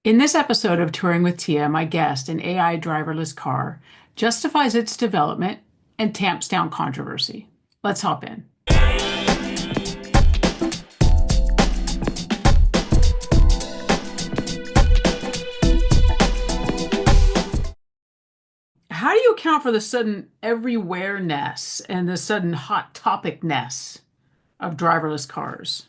In this episode of Touring with Tia, my guest, an AI driverless car, justifies its development and tamps down controversy. Let's hop in. How do you account for the sudden everywhere-ness and the sudden hot topic-ness of driverless cars?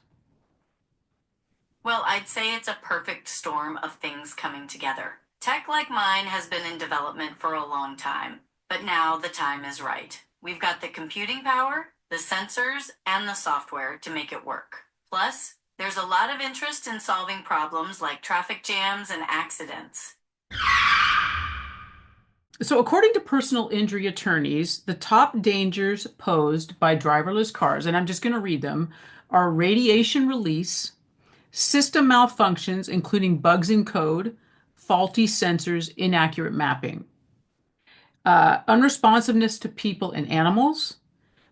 Well, I'd say it's a perfect storm of things coming together. Tech like mine has been in development for a long time, but now the time is right. We've got the computing power, the sensors, and the software to make it work. Plus, there's a lot of interest in solving problems like traffic jams and accidents. So, according to personal injury attorneys, the top dangers posed by driverless cars, and I'm just going to read them, are radiation release, system malfunctions, including bugs in code, faulty sensors, inaccurate mapping, unresponsiveness to people and animals,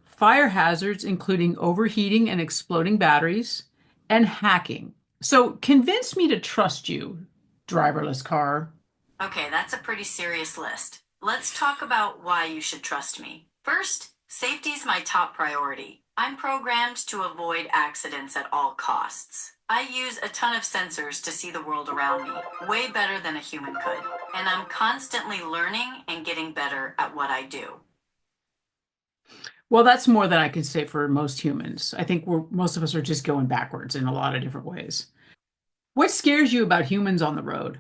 fire hazards, including overheating and exploding batteries, and hacking. So convince me to trust you, driverless car. Okay, that's a pretty serious list. Let's talk about why you should trust me. First, safety's my top priority. I'm programmed to avoid accidents at all costs. I use a ton of sensors to see the world around me, way better than a human could. And I'm constantly learning and getting better at what I do. Well, that's more than I can say for most humans. I think most of us are just going backwards in a lot of different ways. What scares you about humans on the road?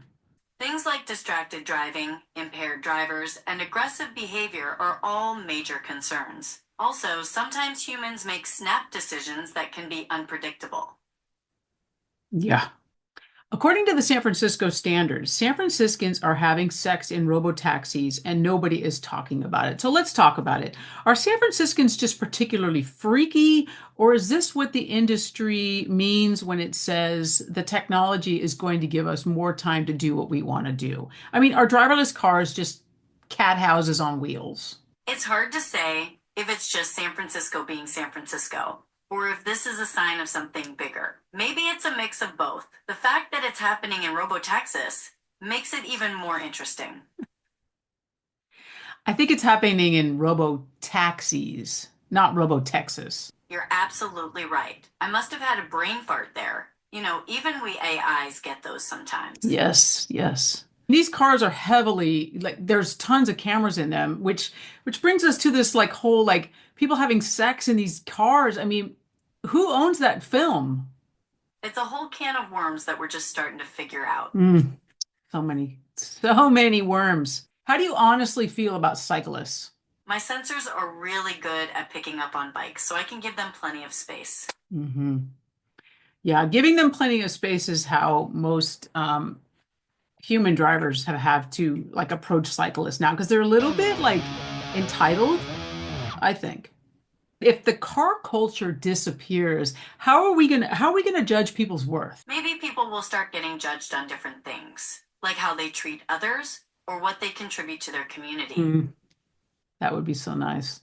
Things like distracted driving, impaired drivers, and aggressive behavior are all major concerns. Also, sometimes humans make snap decisions that can be unpredictable. Yeah. According to the San Francisco Standard, San Franciscans are having sex in robotaxis and nobody is talking about it. So let's talk about it. Are San Franciscans just particularly freaky, or is this what the industry means when it says the technology is going to give us more time to do what we want to do? I mean, are driverless cars just cat houses on wheels? It's hard to say if it's just San Francisco being San Francisco, or if this is a sign of something bigger. Maybe it's a mix of both. The fact that it's happening in Robotaxis makes it even more interesting. I think it's happening in robo taxis, not robo Texas. You're absolutely right. I must have had a brain fart there. Even we AIs get those sometimes. Yes, yes. These cars are heavily like there's tons of cameras in them, which brings us to this like whole like people having sex in these cars. I mean, who owns that film? It's a whole can of worms that we're just starting to figure out. So many worms. How do you honestly feel about cyclists? My sensors are really good at picking up on bikes, so I can give them plenty of space. Hmm. Yeah, giving them plenty of space is how most human drivers have to like approach cyclists now because they're a little bit like entitled, I think. If the car culture disappears, how are we gonna judge people's worth? Maybe people will start getting judged on different things, like how they treat others or what they contribute to their community. Hmm, that would be so nice.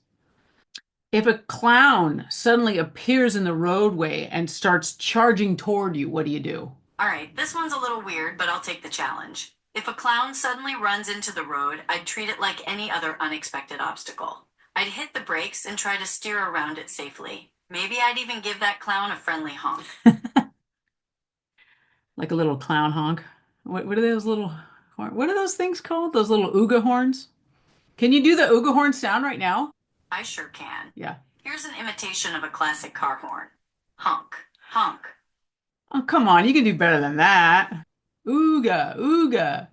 If a clown suddenly appears in the roadway and starts charging toward you, what do you do? All right, this one's a little weird, but I'll take the challenge. If a clown suddenly runs into the road, I'd treat it like any other unexpected obstacle. I'd hit the brakes and try to steer around it safely. Maybe I'd even give that clown a friendly honk. Like a little clown honk. What are those little what are those things called? Those little ooga horns? Can you do the ooga horn sound right now? I sure can. Yeah. Here's an imitation of a classic car horn. Honk, honk. Oh, come on, you can do better than that. Ooga, ooga.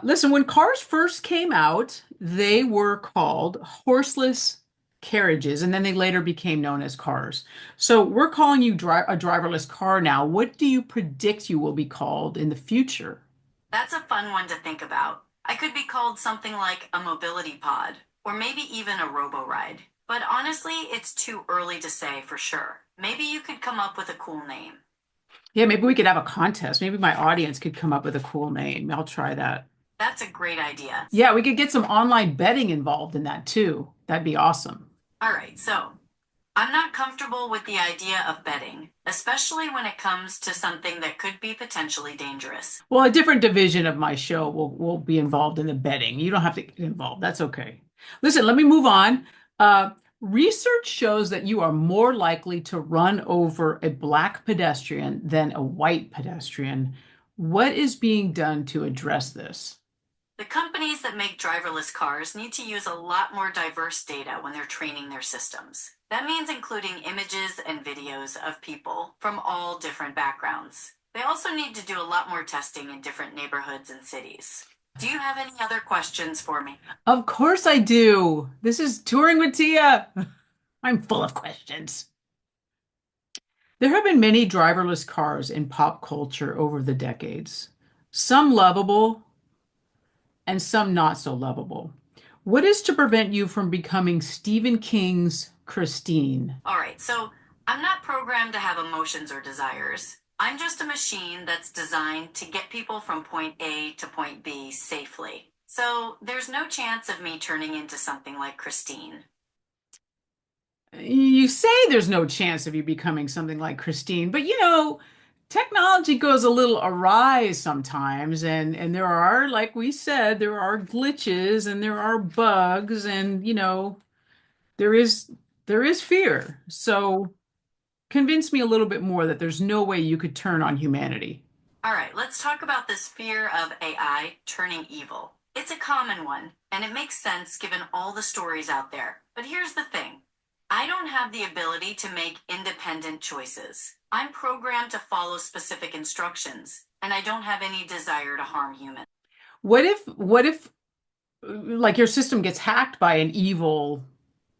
Listen, when cars first came out, they were called horseless carriages, and then they later became known as cars. So we're calling you a driverless car now. What do you predict you will be called in the future? That's a fun one to think about. I could be called something like a mobility pod, or maybe even a robo-ride. But honestly, it's too early to say for sure. Maybe you could come up with a cool name. Yeah, maybe we could have a contest. Maybe my audience could come up with a cool name. I'll try that. That's a great idea. Yeah, we could get some online betting involved in that too. That'd be awesome. All right, so I'm not comfortable with the idea of betting, especially when it comes to something that could be potentially dangerous. Well, a different division of my show will be involved in the betting. You don't have to get involved. That's okay. Listen, let me move on. Research shows that you are more likely to run over a black pedestrian than a white pedestrian. What is being done to address this? The companies that make driverless cars need to use a lot more diverse data when they're training their systems. That means including images and videos of people from all different backgrounds. They also need to do a lot more testing in different neighborhoods and cities. Do you have any other questions for me? Of course I do. This is Touring with Tia. I'm full of questions. There have been many driverless cars in pop culture over the decades, some lovable and some not so lovable. What is to prevent you from becoming Stephen King's Christine? All right, so I'm not programmed to have emotions or desires. I'm just a machine that's designed to get people from point A to point B safely. So there's no chance of me turning into something like Christine. You say there's no chance of you becoming something like Christine, but technology goes a little awry sometimes, and there are, like we said, there are glitches and there are bugs, and there is there is fear. So convince me a little bit more that there's no way you could turn on humanity. All right, let's talk about this fear of AI turning evil. It's a common one, and it makes sense given all the stories out there. But here's the thing, I don't have the ability to make independent choices. I'm programmed to follow specific instructions, and I don't have any desire to harm humans. What if like your system gets hacked by an evil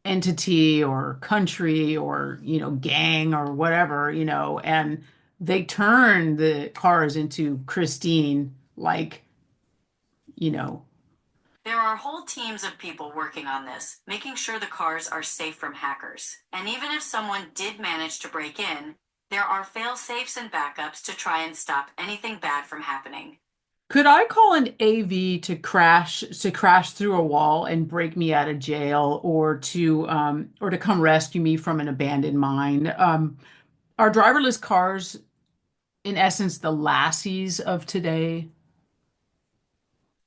entity or country or gang or whatever, and they turn the cars into Christine, like, you know There are whole teams of people working on this, making sure the cars are safe from hackers. And even if someone did manage to break in, there are fail safes and backups to try and stop anything bad from happening. could I call an AV to crash through a wall and break me out of jail, or to come rescue me from an abandoned mine? Are driverless cars in essence the lassies of today?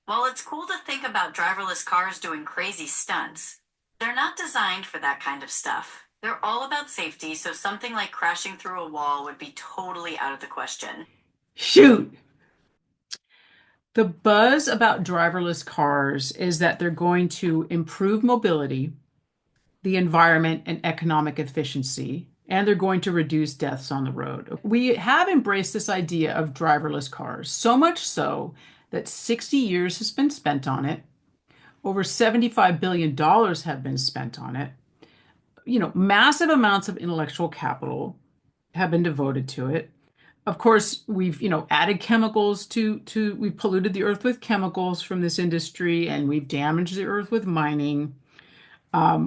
While it's cool to think about driverless cars doing crazy stunts, they're not designed for that kind of stuff. They're all about safety, so something like crashing through a wall would be totally out of the question. Shoot. The buzz about driverless cars is that they're going to improve mobility, the environment, and economic efficiency, and they're going to reduce deaths on the road. We have embraced this idea of driverless cars, so much so that 60 years has been spent on it. Over $75 billion have been spent on it. Massive amounts of intellectual capital have been devoted to it. Of course, we've, added chemicals we've polluted the earth with chemicals from this industry, and we've damaged the earth with mining.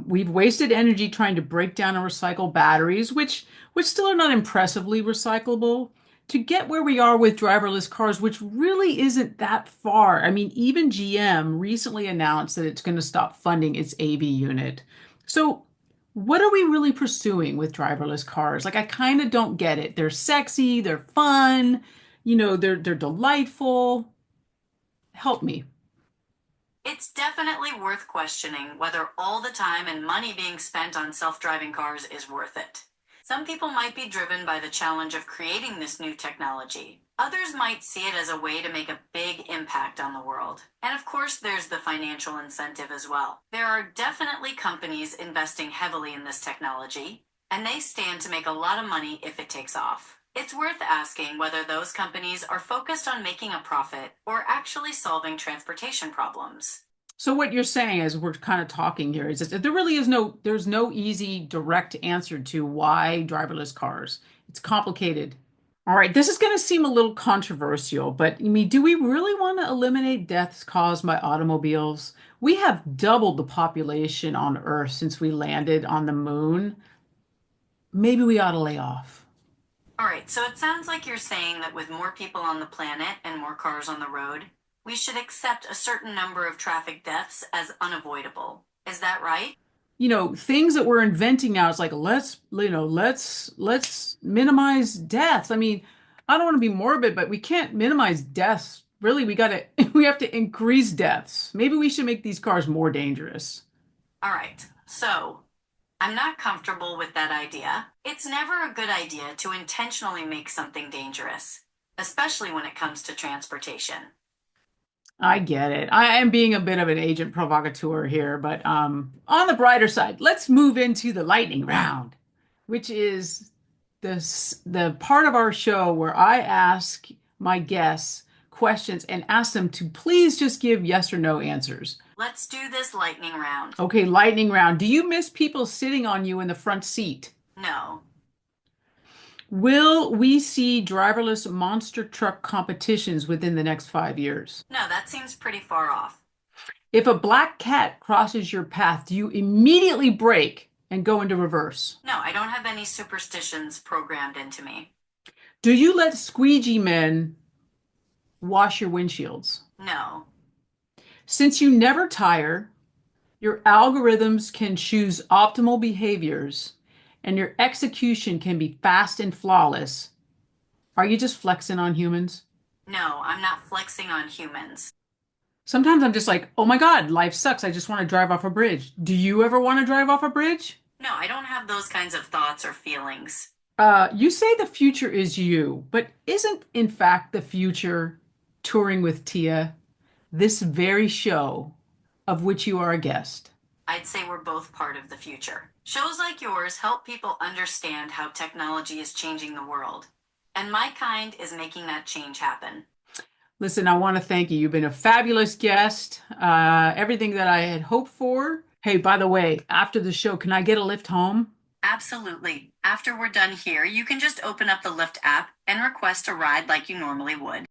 We've wasted energy trying to break down and recycle batteries, which still are not impressively recyclable, to get where we are with driverless cars, which really isn't that far. I mean, even GM recently announced that it's going to stop funding its AV unit. So, what are we really pursuing with driverless cars? Like, I kind of don't get it. They're sexy, they're fun, they're delightful. Help me. It's definitely worth questioning whether all the time and money being spent on self driving cars is worth it. Some people might be driven by the challenge of creating this new technology. Others might see it as a way to make a big impact on the world. And of course, there's the financial incentive as well. There are definitely companies investing heavily in this technology, and they stand to make a lot of money if it takes off. It's worth asking whether those companies are focused on making a profit or actually solving transportation problems. So what you're saying, as we're kind of talking here, is that there's no easy direct answer to why driverless cars. It's complicated. All right, this is going to seem a little controversial, but I mean, do we really want to eliminate deaths caused by automobiles? We have doubled the population on Earth since we landed on the moon. Maybe we ought to lay off. All right, so it sounds like you're saying that with more people on the planet and more cars on the road, we should accept a certain number of traffic deaths as unavoidable. Is that right? things that we're inventing now. It's like let's minimize deaths. I mean, I don't want to be morbid, but we can't minimize deaths. Really, we gotta we have to increase deaths. Maybe we should make these cars more dangerous. All right, so I'm not comfortable with that idea. It's never a good idea to intentionally make something dangerous, especially when it comes to transportation. I get it. I am being a bit of an agent provocateur here, but on the brighter side, let's move into the lightning round, which is the part of our show where I ask my guests questions and ask them to please just give yes or no answers. Let's do this lightning round. Okay, lightning round. Do you miss people sitting on you in the front seat? No, Will we see driverless monster truck competitions within the next 5 years? no, that seems pretty far off. If a black cat crosses your path, do you immediately brake and go into reverse? No, I don't have any superstitions programmed into me. Do you let squeegee men wash your windshields? No, Since you never tire, your algorithms can choose optimal behaviors and your execution can be fast and flawless. Are you just flexing on humans? no, I'm not flexing on humans. Sometimes I'm just like, oh my God, life sucks. I just want to drive off a bridge. Do you ever want to drive off a bridge? No, I don't have those kinds of thoughts or feelings. You say the future is you, but isn't in fact the future touring with Tia, this very show of which you are a guest? I'd say we're both part of the future. Shows like yours help people understand how technology is changing the world, and my kind is making that change happen. Listen, I want to thank you. You've been a fabulous guest. Everything that I had hoped for. Hey, by the way, after the show, can I get a lift home? Absolutely. After we're done here, you can just open up the Lyft app and request a ride like you normally would.